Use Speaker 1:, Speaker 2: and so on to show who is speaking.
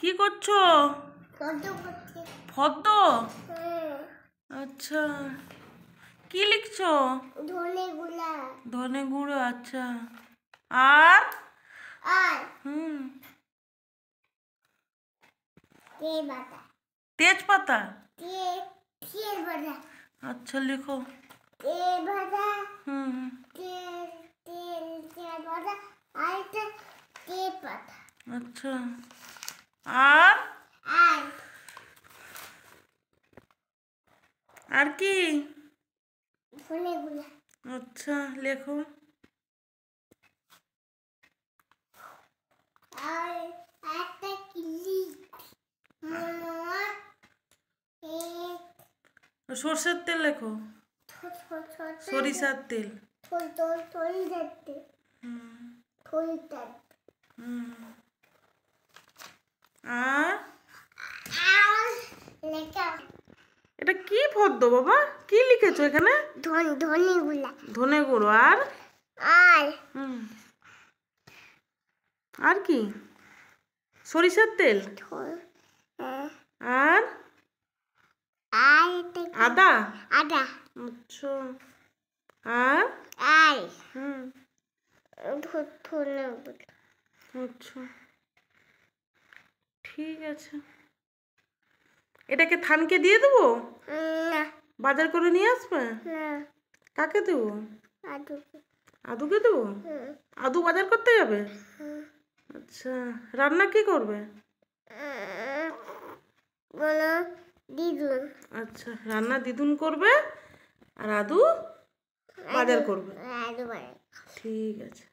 Speaker 1: কি করছো? ফদ্দ। আচ্ছা, কি লিখছো? ধনে গুঁড়ো। আচ্ছা, আর তেজপাতা। আচ্ছা, লিখো। আচ্ছা, আর কি? আচ্ছা, লেখো। সর্ষের তেল লেখো। সরিষার তেল। আর এটা কি পদ্ম বাবা? কি লিখেছো এখানে? ধনে গুঁড়ো। আর আর কি? সরিষার তেল। আর আদা। আচ্ছা, আর আচ্ছা, ঠিক আছে। এটাকে থানকে দিয়ে দেবো? বাজার করে নিয়ে আসবে? কাকে দেবো? আদুকে দেবো? আদু বাজার করতে যাবে? আচ্ছা, রান্না কি করবে? আচ্ছা, রান্না দিদুন করবে আর আদু বাজার করবে। ঠিক আছে।